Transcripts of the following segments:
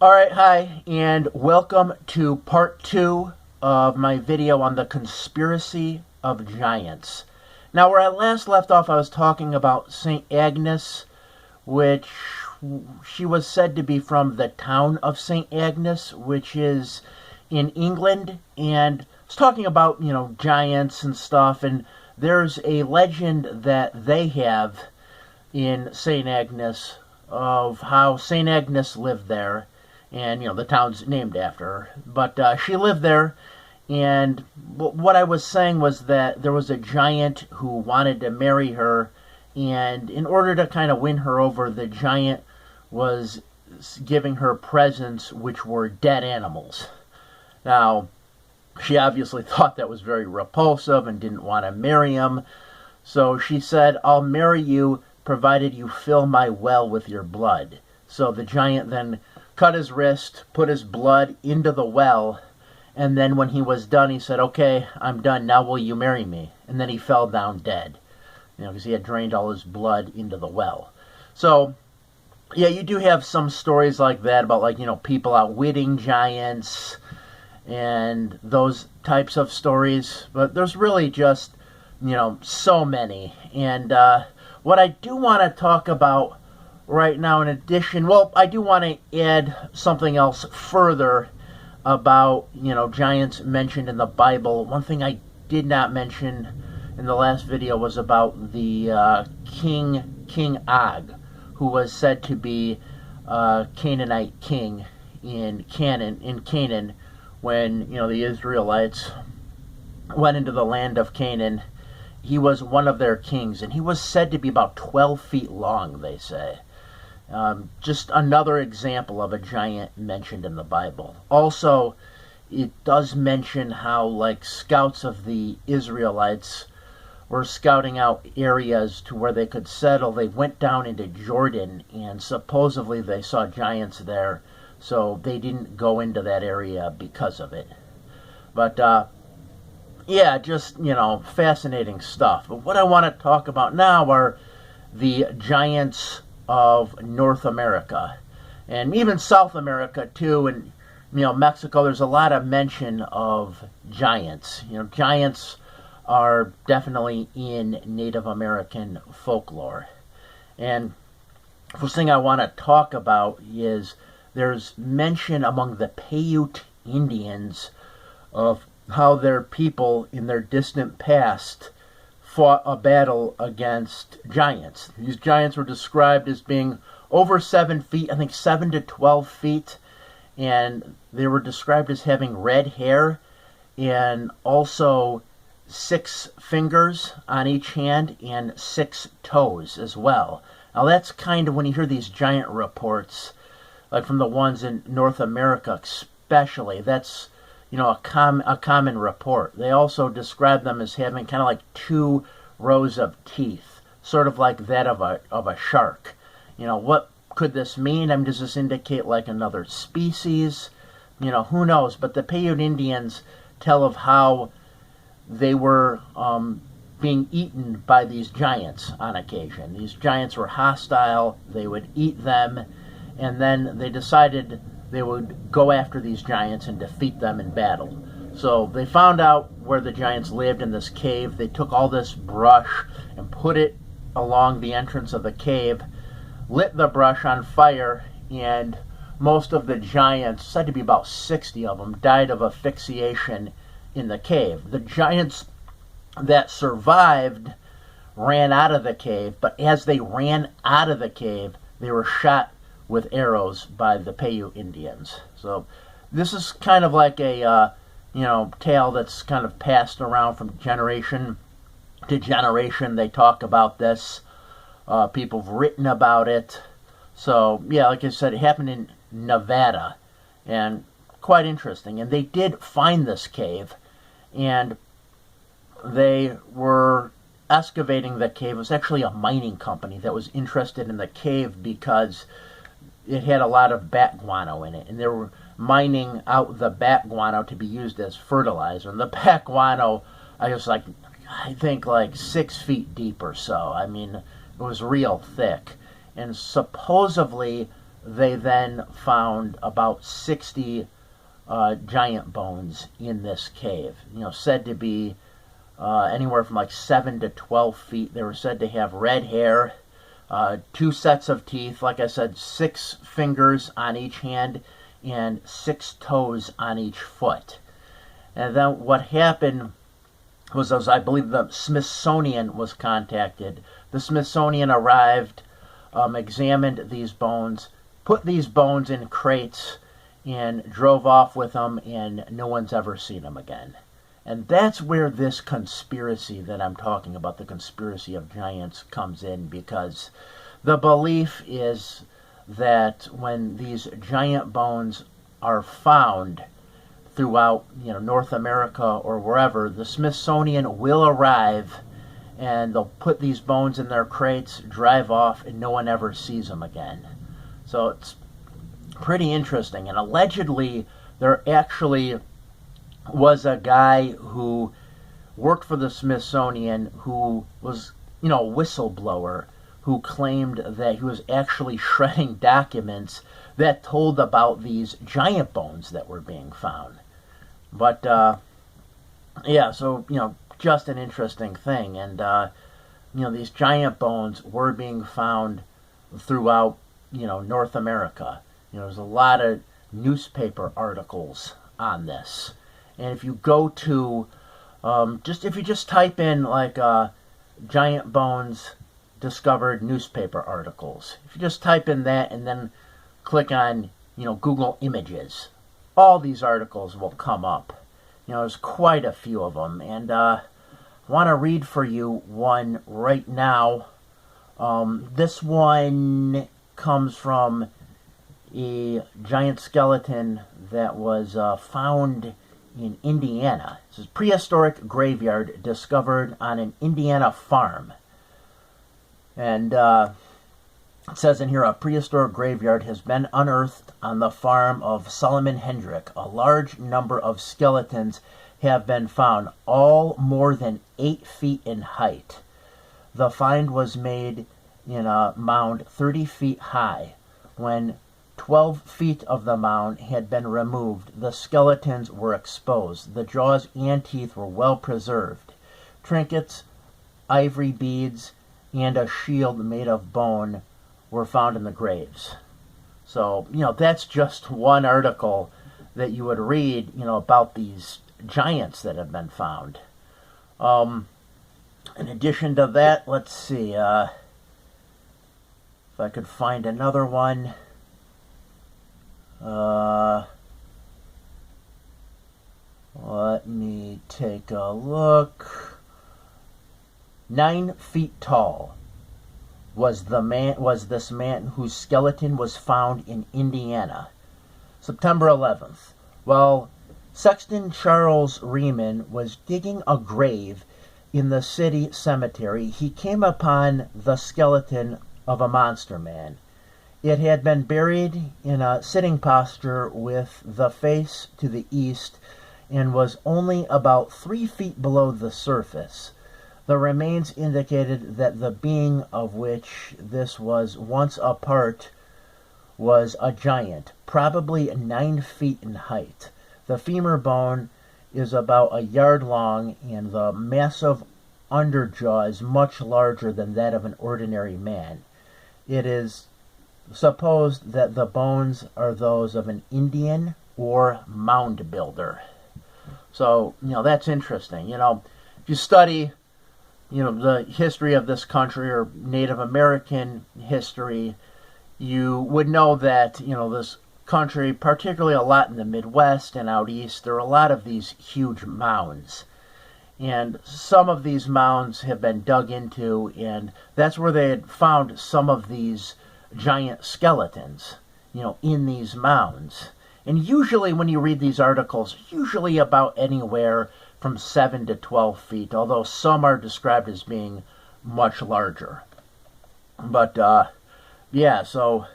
Alright, hi, and welcome to part 2 of my video on the conspiracy of giants. Now, where I last left off, I was talking about St. Agnes, which she was said to be from the town of St. Agnes, which is in England, and I was talking about, giants and stuff, and there's a legend that they have in St. Agnes of how St. Agnes lived there, and the town's named after her. But she lived there, and what I was saying was that there was a giant who wanted to marry her, and in order to kind of win her over, the giant was giving her presents which were dead animals. Now, she obviously thought that was very repulsive and didn't want to marry him, so she said, "I'll marry you provided you fill my well with your blood." So the giant then cut his wrist, put his blood into the well, and then when he was done, he said, "Okay, I'm done. Now will you marry me?" And then he fell down dead, because he had drained all his blood into the well. So, yeah, you do have some stories like that about, people outwitting giants and those types of stories. But there's really just, so many. And what I do want to talk about right now, in addition, I do want to add something else further about, giants mentioned in the Bible. One thing I did not mention in the last video was about the King Og, who was said to be a Canaanite king in Canaan when, the Israelites went into the land of Canaan. He was one of their kings, and he was said to be about 12 feet long, they say. Just another example of a giant mentioned in the Bible. Also, it does mention how, scouts of the Israelites were scouting out areas to where they could settle. They went down into Jordan, and supposedly they saw giants there, so they didn't go into that area because of it. But, yeah, just, fascinating stuff. But what I want to talk about now are the giants of North America, and even South America too, and Mexico. There's a lot of mention of giants. Giants are definitely in Native American folklore. And first thing I want to talk about is there's mention among the Paiute Indians of how their people in their distant past fought a battle against giants. These giants were described as being over 7 feet, I think 7 to 12 feet, and they were described as having red hair and also 6 fingers on each hand and 6 toes as well. Now that's kind of, when you hear these giant reports, like from the ones in North America especially, that's a common report. They also describe them as having kind of like 2 rows of teeth, sort of like that of a shark. What could this mean? I mean, does this indicate like another species? Who knows? But the Paiute Indians tell of how they were being eaten by these giants on occasion. These giants were hostile. They would eat them, and then they decided they would go after these giants and defeat them in battle. So they found out where the giants lived in this cave. They took all this brush and put it along the entrance of the cave, lit the brush on fire, and most of the giants, said to be about 60 of them, died of asphyxiation in the cave. The giants that survived ran out of the cave, but as they ran out of the cave, they were shot with arrows by the Paiute Indians. So this is kind of like a tale that's kind of passed around from generation to generation. They talk about this. People have written about it. So yeah, like I said, it happened in Nevada, and quite interesting. And they did find this cave, and they were excavating the cave. It was actually a mining company that was interested in the cave because it had a lot of bat guano in it, and they were mining out the bat guano to be used as fertilizer. And the bat guano, I think 6 feet deep or so. I mean, it was real thick. And supposedly they then found about 60 giant bones in this cave. Said to be anywhere from like 7 to 12 feet. They were said to have red hair, 2 sets of teeth, like I said, 6 fingers on each hand, and 6 toes on each foot. And then what happened was, as I believe the Smithsonian was contacted. The Smithsonian arrived, examined these bones, put these bones in crates, and drove off with them, and no one's ever seen them again. And that's where this conspiracy that I'm talking about, the conspiracy of giants, comes in, because the belief is that when these giant bones are found throughout North America or wherever, the Smithsonian will arrive and they'll put these bones in their crates, drive off, and no one ever sees them again. So it's pretty interesting. And allegedly there actually was a guy who worked for the Smithsonian who was a whistleblower, who claimed that he was actually shredding documents that told about these giant bones that were being found. But yeah, so just an interesting thing. And these giant bones were being found throughout North America. There's a lot of newspaper articles on this. And if you go to if you just type in like giant bones discovered newspaper articles, if you just type in that and then click on Google Images, all these articles will come up. There's quite a few of them, and I want to read for you one right now. This one comes from a giant skeleton that was found in Indiana. This is prehistoric graveyard discovered on an Indiana farm. And it says in here, a prehistoric graveyard has been unearthed on the farm of Solomon Hendrick. A large number of skeletons have been found, all more than 8 feet in height. The find was made in a mound 30 feet high. When 12 feet of the mound had been removed, the skeletons were exposed. The jaws and teeth were well preserved. Trinkets, ivory beads, and a shield made of bone were found in the graves. So, that's just one article that you would read, about these giants that have been found. In addition to that, let's see, if I could find another one. Let me take a look. 9 feet tall was this man whose skeleton was found in Indiana, September 11th. Well, Sexton Charles Riemann was digging a grave in the city cemetery. He came upon the skeleton of a monster man. It had been buried in a sitting posture with the face to the east and was only about 3 feet below the surface. The remains indicated that the being of which this was once a part was a giant, probably 9 feet in height. The femur bone is about a yard long, and the massive underjaw is much larger than that of an ordinary man. It is supposed that the bones are those of an Indian or mound builder. So, that's interesting. If you study the history of this country or Native American history, you would know that, this country, particularly a lot in the Midwest and out east, there are a lot of these huge mounds. And some of these mounds have been dug into, and that's where they had found some of these giant skeletons, in these mounds. And usually when you read these articles, usually about anywhere from 7 to 12 feet, although some are described as being much larger. But, yeah, so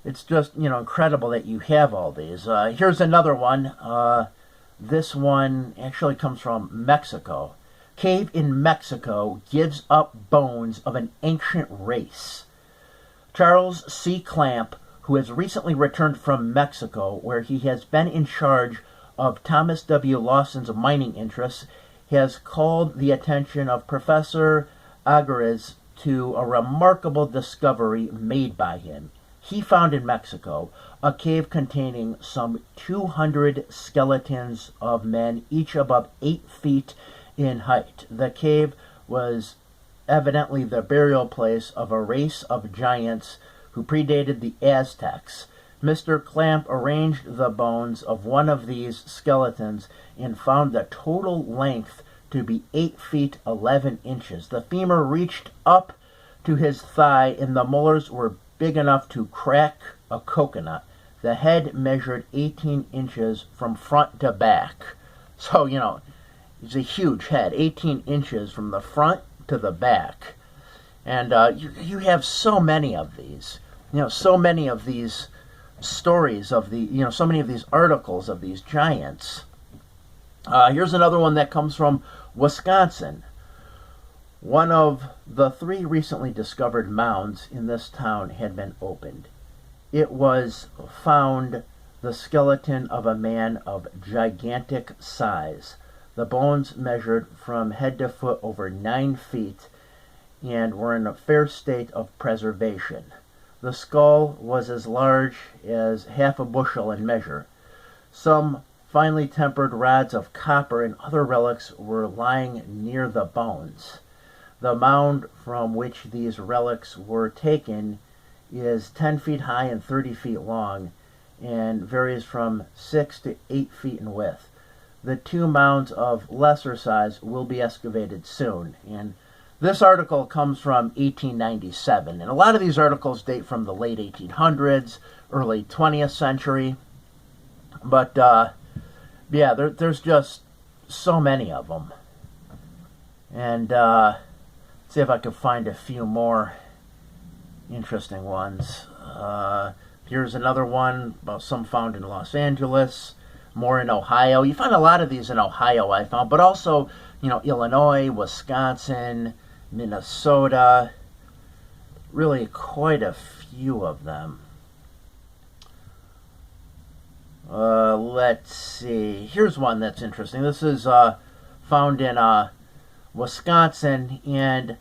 it's just, incredible that you have all these. Here's another one. This one actually comes from Mexico. Cave in Mexico gives up bones of an ancient race. Charles C. Clamp, who has recently returned from Mexico, where he has been in charge of Thomas W. Lawson's mining interests, has called the attention of Professor Agurez to a remarkable discovery made by him. He found in Mexico a cave containing some 200 skeletons of men, each above 8 feet in height. The cave was evidently the burial place of a race of giants who predated the Aztecs. Mr. Clamp arranged the bones of one of these skeletons and found the total length to be 8 feet 11 inches. The femur reached up to his thigh, and the molars were big enough to crack a coconut. The head measured 18 inches from front to back. So, it's a huge head, 18 inches from the front to the back. And you have so many of these. So many of these stories of so many of these articles of these giants. Here's another one that comes from Wisconsin. One of the 3 recently discovered mounds in this town had been opened. It was found the skeleton of a man of gigantic size. The bones measured from head to foot over 9 feet and were in a fair state of preservation. The skull was as large as half a bushel in measure. Some finely tempered rods of copper and other relics were lying near the bones. The mound from which these relics were taken is 10 feet high and 30 feet long, and varies from 6 to 8 feet in width. The 2 mounds of lesser size will be excavated soon, and this article comes from 1897, and a lot of these articles date from the late 1800s, early 20th century. But, yeah, there's just so many of them. And, see if I can find a few more interesting ones. Here's another one about some found in Los Angeles, more in Ohio. You find a lot of these in Ohio, I found, but also, Illinois, Wisconsin, Minnesota, really quite a few of them. Let's see. Here's one that's interesting. This is found in Wisconsin, and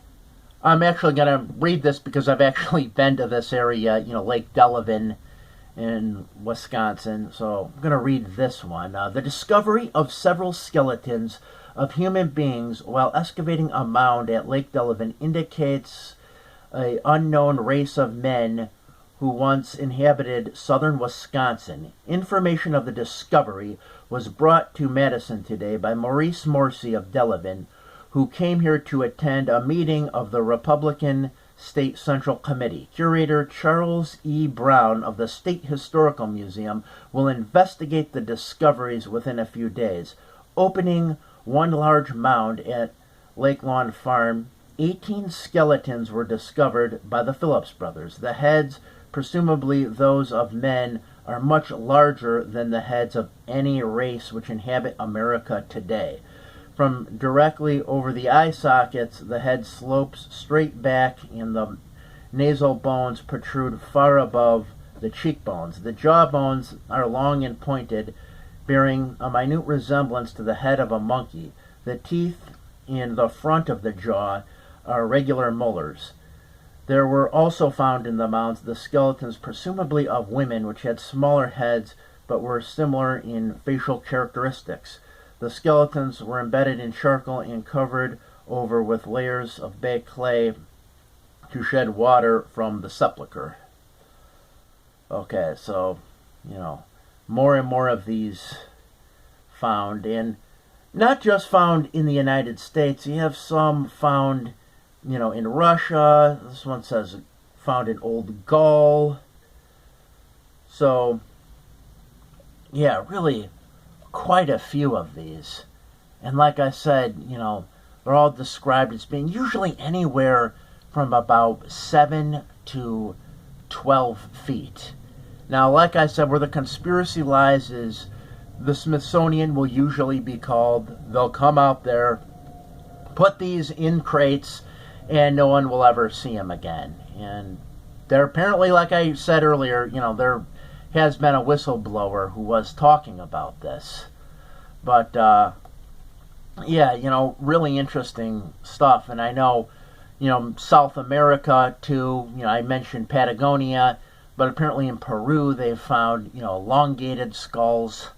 I'm actually going to read this because I've actually been to this area, Lake Delavan in Wisconsin. So I'm going to read this one. The discovery of several skeletons of human beings while excavating a mound at Lake Delavan indicates an unknown race of men who once inhabited southern Wisconsin. Information of the discovery was brought to Madison today by Maurice Morrissey of Delavan, who came here to attend a meeting of the Republican State Central Committee. Curator Charles E. Brown of the State Historical Museum will investigate the discoveries within a few days. Opening one large mound at Lake Lawn Farm, 18 skeletons were discovered by the Phillips brothers. The heads, presumably those of men, are much larger than the heads of any race which inhabit America today. From directly over the eye sockets, the head slopes straight back and the nasal bones protrude far above the cheekbones. The jawbones are long and pointed, bearing a minute resemblance to the head of a monkey. The teeth in the front of the jaw are regular molars. There were also found in the mounds the skeletons, presumably of women, which had smaller heads but were similar in facial characteristics. The skeletons were embedded in charcoal and covered over with layers of baked clay to shed water from the sepulcher. Okay, so, more and more of these found, and not just found in the United States. You have some found, in Russia. This one says found in Old Gaul. So, yeah, really quite a few of these. And like I said, they're all described as being usually anywhere from about 7 to 12 feet. Now, like I said, where the conspiracy lies is the Smithsonian will usually be called. They'll come out there, put these in crates, and no one will ever see them again. And there apparently, like I said earlier, there has been a whistleblower who was talking about this. But, yeah, really interesting stuff. And I know, South America too, I mentioned Patagonia, but apparently in Peru they've found, elongated skulls.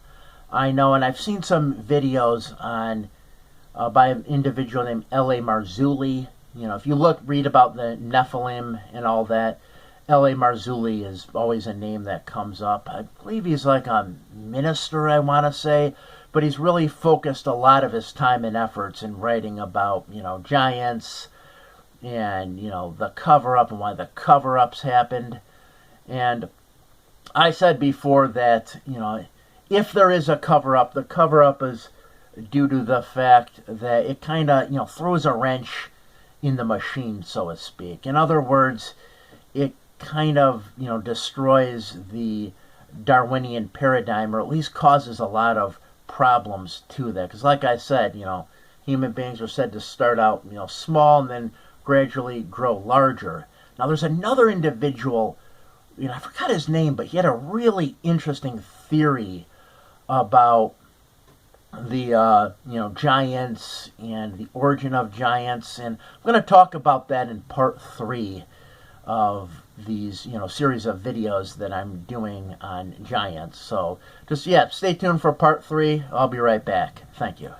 I know, and I've seen some videos on by an individual named L.A. Marzulli. If you read about the Nephilim and all that, L.A. Marzulli is always a name that comes up. I believe he's like a minister, I want to say, but he's really focused a lot of his time and efforts in writing about, giants and, the cover-up and why the cover-ups happened. And I said before that, if there is a cover-up, the cover-up is due to the fact that it kind of, throws a wrench in the machine, so to speak. In other words, it kind of, destroys the Darwinian paradigm, or at least causes a lot of problems to that. Because like I said, human beings are said to start out, small and then gradually grow larger. Now there's another individual, I forgot his name, but he had a really interesting theory about the giants and the origin of giants, and I'm going to talk about that in part 3 of these series of videos that I'm doing on giants. So just stay tuned for part 3. I'll be right back. Thank you.